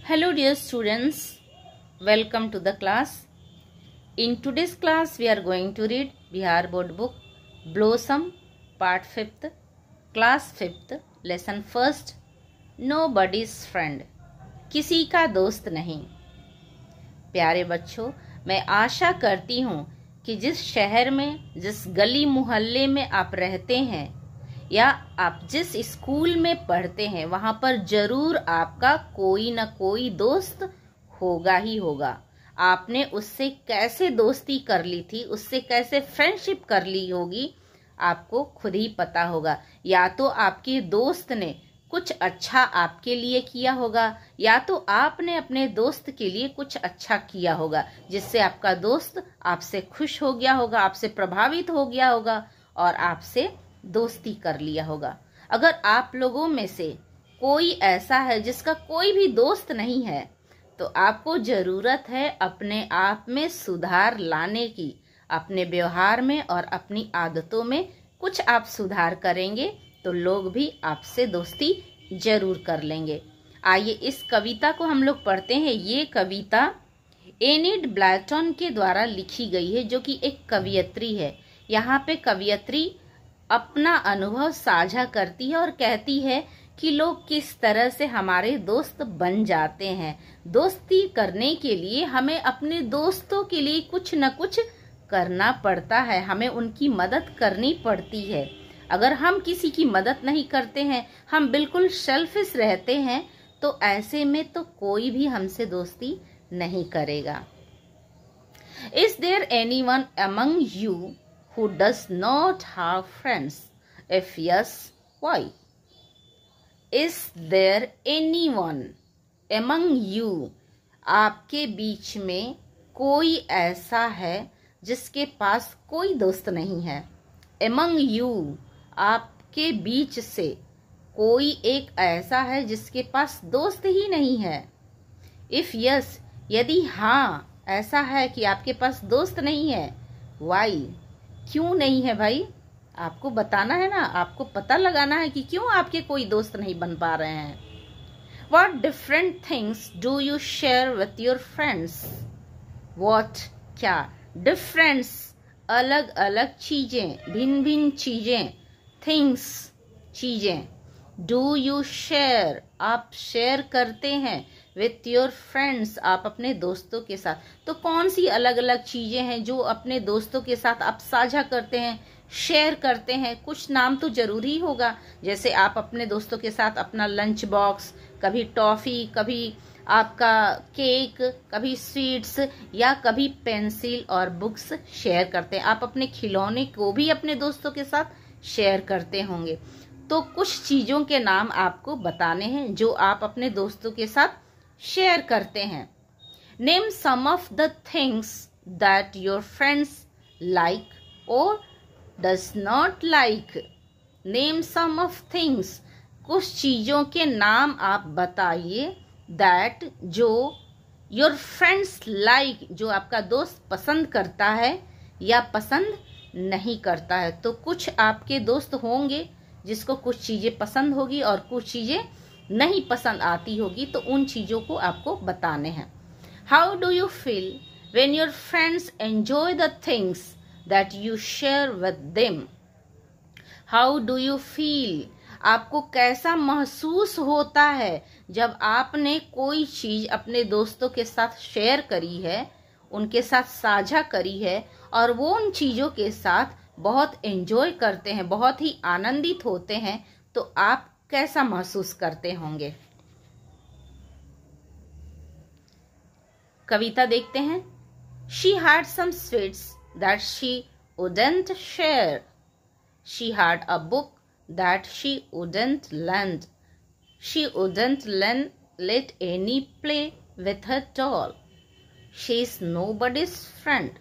Hello dear students, welcome to the class. In today's class we are going to read Bihar Board book Blossom part 5th, class 5th, lesson 1st, Nobody's friend, किसी का दोस्त नहीं। प्यारे बच्चों, मैं आशा करती हूँ कि जिस शहर में, जिस गली मोहल्ले में आप रहते हैं या आप जिस स्कूल में पढ़ते हैं वहां पर जरूर आपका कोई न कोई दोस्त होगा ही होगा। आपने उससे कैसे दोस्ती कर ली थी, उससे कैसे फ्रेंडशिप कर ली होगी, आपको खुद ही पता होगा। या तो आपके दोस्त ने कुछ अच्छा आपके लिए किया होगा या तो आपने अपने दोस्त के लिए कुछ अच्छा किया होगा, जिससे आपका दोस्त आपसे खुश हो गया होगा, आपसे प्रभावित हो गया होगा और आपसे दोस्ती कर लिया होगा। अगर आप लोगों में से कोई ऐसा है जिसका कोई भी दोस्त नहीं है, तो आपको जरूरत है अपने आप में सुधार लाने की। अपने व्यवहार में और अपनी आदतों में कुछ आप सुधार करेंगे तो लोग भी आपसे दोस्ती जरूर कर लेंगे। आइए इस कविता को हम लोग पढ़ते हैं। ये कविता एनिड ब्लैटन के द्वारा लिखी गई है, जो कि एक कवियत्री है। यहाँ पे कवियत्री अपना अनुभव साझा करती है और कहती है कि लोग किस तरह से हमारे दोस्त बन जाते हैं। दोस्ती करने के लिए हमें अपने दोस्तों के लिए कुछ न कुछ करना पड़ता है, हमें उनकी मदद करनी पड़ती है। अगर हम किसी की मदद नहीं करते हैं, हम बिल्कुल सेल्फिश रहते हैं, तो ऐसे में तो कोई भी हमसे दोस्ती नहीं करेगा। Is there anyone among you who does not have friends? If yes, why? Is there anyone among you? आपके बीच में कोई ऐसा है जिसके पास कोई दोस्त नहीं है। Among you, आपके बीच से कोई एक ऐसा है जिसके पास दोस्त ही नहीं है। If yes, यदि हाँ ऐसा है कि आपके पास दोस्त नहीं है, why? क्यों नहीं है भाई? आपको बताना है ना, आपको पता लगाना है कि क्यों आपके कोई दोस्त नहीं बन पा रहे हैं। What different things do you share with your friends? What क्या? Difference अलग अलग चीजें, भिन्न भिन्न चीजें, things चीजें। Do you share आप शेयर करते हैं, with your friends आप अपने दोस्तों के साथ। तो कौन सी अलग अलग चीजें हैं जो अपने दोस्तों के साथ आप साझा करते हैं, शेयर करते हैं? कुछ नाम तो जरूरी होगा। जैसे आप अपने दोस्तों के साथ अपना लंच बॉक्स, कभी टॉफी, कभी आपका केक, कभी स्वीट्स या कभी पेंसिल और बुक्स शेयर करते हैं। आप अपने खिलौने को भी अपने दोस्तों के साथ शेयर करते होंगे। तो कुछ चीजों के नाम आपको बताने हैं जो आप अपने दोस्तों के साथ शेयर करते हैं। Name some of the things that your friends like or does not like. Name some of things, कुछ चीजों के नाम आप बताइए, दैट जो योर फ्रेंड्स लाइक, जो आपका दोस्त पसंद करता है या पसंद नहीं करता है। तो कुछ आपके दोस्त होंगे जिसको कुछ चीजें पसंद होगी और कुछ चीजें नहीं पसंद आती होगी, तो उन चीजों को आपको बताने हैं। How do you feel when your friends enjoy the things that you share with them? How do you feel, आपको कैसा महसूस होता है जब आपने कोई चीज अपने दोस्तों के साथ शेयर करी है, उनके साथ साझा करी है और वो उन चीजों के साथ बहुत एंजॉय करते हैं, बहुत ही आनंदित होते हैं, तो आप कैसा महसूस करते होंगे? कविता देखते हैं। She had some sweets that she wouldn't share. She had a book that she wouldn't lend. She wouldn't let any play with her doll. She's nobody's friend.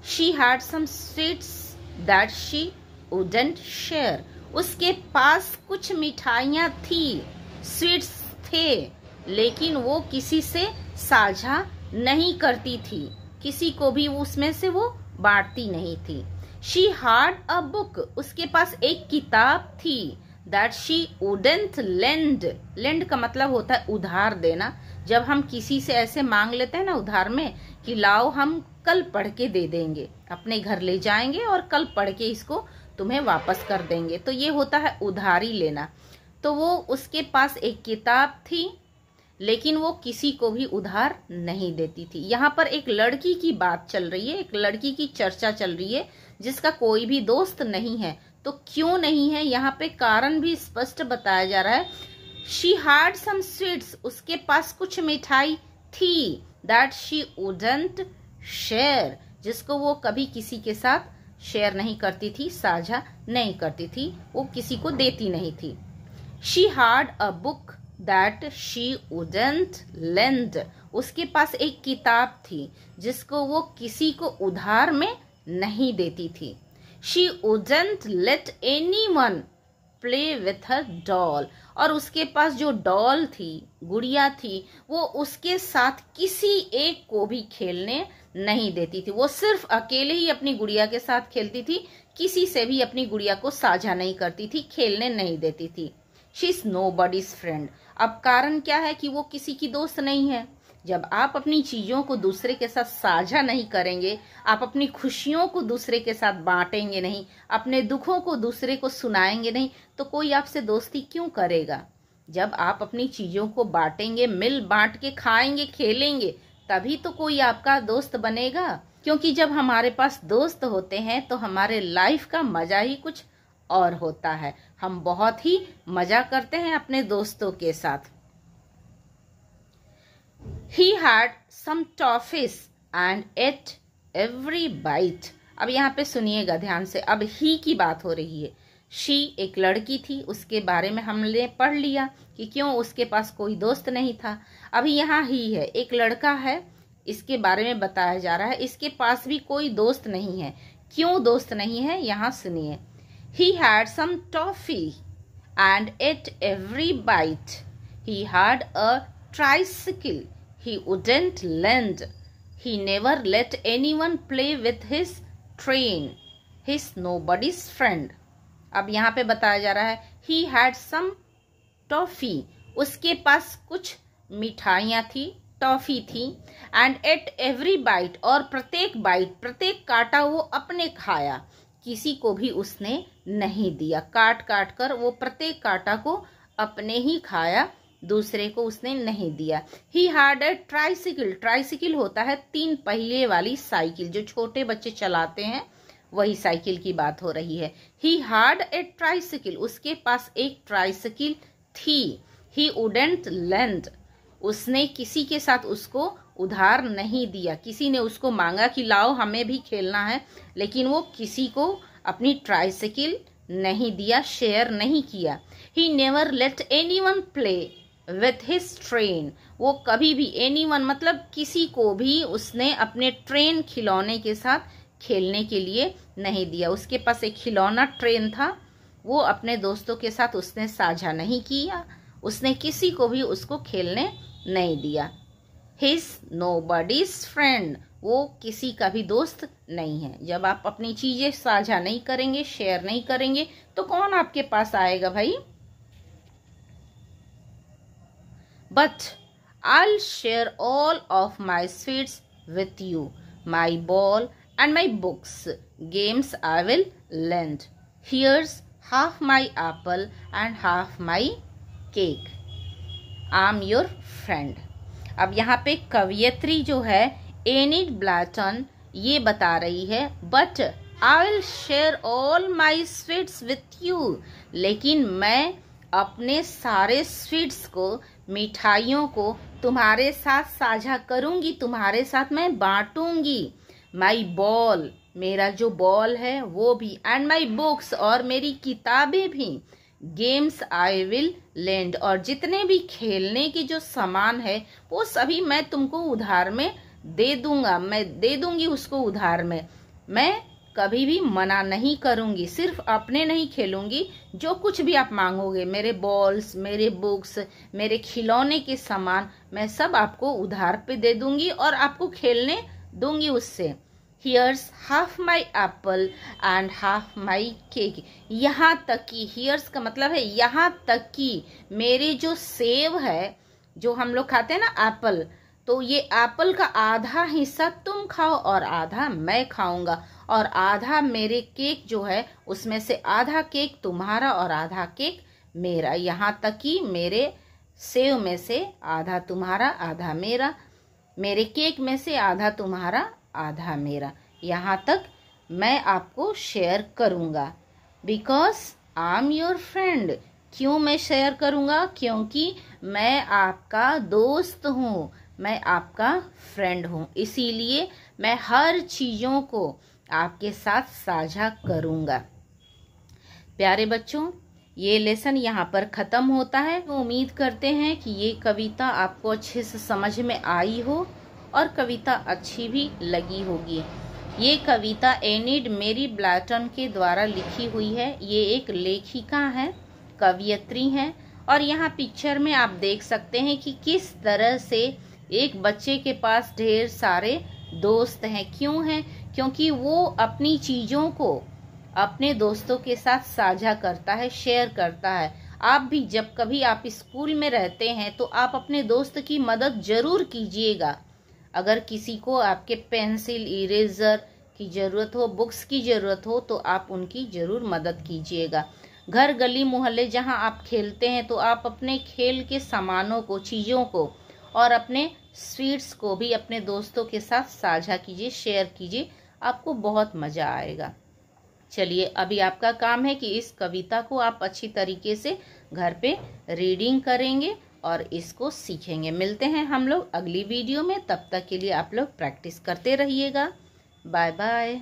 She had some sweets that she wouldn't share. उसके पास कुछ मिठाइयाँ थी, sweets थे, लेकिन वो किसी से साझा नहीं करती थी, किसी को भी उसमें से वो बांटती नहीं थी। She had a book, उसके पास एक किताब थी, दैट शी वुडंट लेंड का मतलब होता है उधार देना। जब हम किसी से ऐसे मांग लेते हैं ना उधार में कि लाओ हम कल पढ़ के दे देंगे, अपने घर ले जाएंगे और कल पढ़ के इसको तुम्हें वापस कर देंगे, तो ये होता है उधारी लेना। तो वो उसके पास एक किताब थी लेकिन वो किसी को भी उधार नहीं देती थी। यहाँ पर एक लड़की की बात चल रही है, एक लड़की की चर्चा चल रही है जिसका कोई भी दोस्त नहीं है। तो क्यों नहीं है, यहाँ पे कारण भी स्पष्ट बताया जा रहा है। शी हैड सम स्वीट्स, उसके पास कुछ मिठाई थी, दैट शी वुडंट शेयर, जिसको वो कभी किसी के साथ शेयर नहीं करती थी, साझा नहीं करती थी, वो किसी को देती नहीं थी। She had a book that she wouldn't lend, उसके पास एक किताब थी जिसको वो किसी को उधार में नहीं देती थी। She wouldn't let anyone play with her doll, और उसके पास जो डॉल थी, गुड़िया थी, वो उसके साथ किसी एक को भी खेलने नहीं देती थी। वो सिर्फ अकेले ही अपनी गुड़िया के साथ खेलती थी, किसी से भी अपनी गुड़िया को साझा नहीं करती थी, खेलने नहीं देती थी। She is nobody's friend. अब कारण क्या है कि वो किसी की दोस्त नहीं है। जब आप अपनी चीजों को दूसरे के साथ साझा नहीं करेंगे, आप अपनी खुशियों को दूसरे के साथ बांटेंगे नहीं, अपने दुखों को दूसरे को सुनाएंगे नहीं, तो कोई आपसे दोस्ती क्यों करेगा। जब आप अपनी चीजों को बांटेंगे, मिल बांट के खाएंगे, खेलेंगे, तभी तो कोई आपका दोस्त बनेगा। क्योंकि जब हमारे पास दोस्त होते हैं तो हमारे लाइफ का मजा ही कुछ और होता है। हम बहुत ही मजा करते हैं अपने दोस्तों के साथ। He had some toffees and ate every bite. अब यहाँ पे सुनिएगा ध्यान से, अब ही की बात हो रही है। शी एक लड़की थी, उसके बारे में हमने पढ़ लिया कि क्यों उसके पास कोई दोस्त नहीं था। अभी यहाँ ही है, एक लड़का है, इसके बारे में बताया जा रहा है, इसके पास भी कोई दोस्त नहीं है। क्यों दोस्त नहीं है, यहाँ सुनिए। He had some toffee and ate every bite. He had a tricycle. He wouldn't lend. He never let anyone play with his train. He's nobody's friend. अब यहाँ पे बताया जा रहा है he had some toffee. उसके पास कुछ मिठाइयाँ थी, टॉफी थी, and ate every bite. और प्रत्येक बाइट, प्रत्येक काटा वो अपने खाया, किसी को भी उसने नहीं दिया। काट काट कर वो प्रत्येक काटा को अपने ही खाया, दूसरे को उसने नहीं दिया। He had a tricycle, tricycle होता है 3 पहिए वाली साइकिल, जो छोटे बच्चे चलाते हैं, वही साइकिल की बात हो रही है। ही हैड ए ट्राइसिकल, उसके पास एक ट्राइसिकल थी। ही वुडंट लेंड, उसने किसी के साथ उसको उधार नहीं दिया। किसी ने उसको मांगा कि लाओ हमें भी खेलना है, लेकिन वो किसी को अपनी ट्राइसिकल नहीं दिया, शेयर नहीं किया। He never let anyone play with his train, वो कभी भी एनीवन मतलब किसी को भी उसने अपने ट्रेन खिलौने के साथ खेलने के लिए नहीं दिया। उसके पास एक खिलौना ट्रेन था, वो अपने दोस्तों के साथ उसने साझा नहीं किया, उसने किसी को भी उसको खेलने नहीं दिया। He's nobody's friend, वो किसी का भी दोस्त नहीं है। जब आप अपनी चीजें साझा नहीं करेंगे, शेयर नहीं करेंगे, तो कौन आपके पास आएगा भाई। But I'll share all of my sweets with you, my ball and my books, games I will lend. Here's half my apple and half my cake. I'm your friend. अब यहाँ पे कवियत्री जो है एनिड ब्लैटन ये बता रही है, but I will share all my sweets with you, लेकिन मैं अपने सारे स्वीट्स को, मिठाइयों को तुम्हारे साथ साझा करूंगी, तुम्हारे साथ मैं बांटूंगी। माई बॉल, मेरा जो बॉल है वो भी, एंड माई बुक्स, और मेरी किताबें भी, गेम्स आई विल लेंड, और जितने भी खेलने के जो सामान है वो सभी मैं तुमको उधार में दे दूंगा, मैं दे दूंगी उसको उधार में। मैं कभी भी मना नहीं करूंगी, सिर्फ अपने नहीं खेलूंगी, जो कुछ भी आप मांगोगे, मेरे बॉल्स, मेरे बुक्स, मेरे खिलौने के सामान, मैं सब आपको उधार पे दे दूंगी और आपको खेलने दूंगी उससे। Here's half my apple and half my cake. यहाँ तक कि here's का मतलब है यहाँ तक कि मेरे जो सेब है, जो हम लोग खाते हैं ना एप्पल, तो ये एप्पल का आधा हिस्सा तुम खाओ और आधा मैं खाऊंगा, और आधा मेरे केक जो है उसमें से आधा केक तुम्हारा और आधा केक मेरा। यहाँ तक कि मेरे सेब में से आधा तुम्हारा आधा मेरा, मेरे केक में से आधा तुम्हारा आधा मेरा, यहाँ तक मैं आपको शेयर करूँगा। Because I am your friend. क्यों मैं शेयर करूँगा? क्योंकि मैं आपका दोस्त हूँ, मैं आपका फ्रेंड हूँ, इसीलिए मैं हर चीज़ों को आपके साथ साझा करूँगा। प्यारे बच्चों, ये लेसन यहाँ पर ख़त्म होता है। तो उम्मीद करते हैं कि ये कविता आपको अच्छे से समझ में आई हो और कविता अच्छी भी लगी होगी। ये कविता एनिड मेरी ब्लैटन के द्वारा लिखी हुई है। ये एक लेखिका है, कवयित्री हैं, और यहाँ पिक्चर में आप देख सकते हैं कि किस तरह से एक बच्चे के पास ढेर सारे दोस्त हैं। क्यों हैं? क्योंकि वो अपनी चीज़ों को अपने दोस्तों के साथ साझा करता है, शेयर करता है। आप भी जब कभी आप स्कूल में रहते हैं तो आप अपने दोस्त की मदद जरूर कीजिएगा। अगर किसी को आपके पेंसिल, इरेजर की ज़रूरत हो, बुक्स की ज़रूरत हो, तो आप उनकी ज़रूर मदद कीजिएगा। घर, गली, मोहल्ले जहां आप खेलते हैं तो आप अपने खेल के सामानों को, चीज़ों को और अपने स्वीट्स को भी अपने दोस्तों के साथ साझा कीजिए, शेयर कीजिए, आपको बहुत मज़ा आएगा। चलिए, अभी आपका काम है कि इस कविता को आप अच्छी तरीके से घर पे रीडिंग करेंगे और इसको सीखेंगे। मिलते हैं हम लोग अगली वीडियो में, तब तक के लिए आप लोग प्रैक्टिस करते रहिएगा। Bye bye.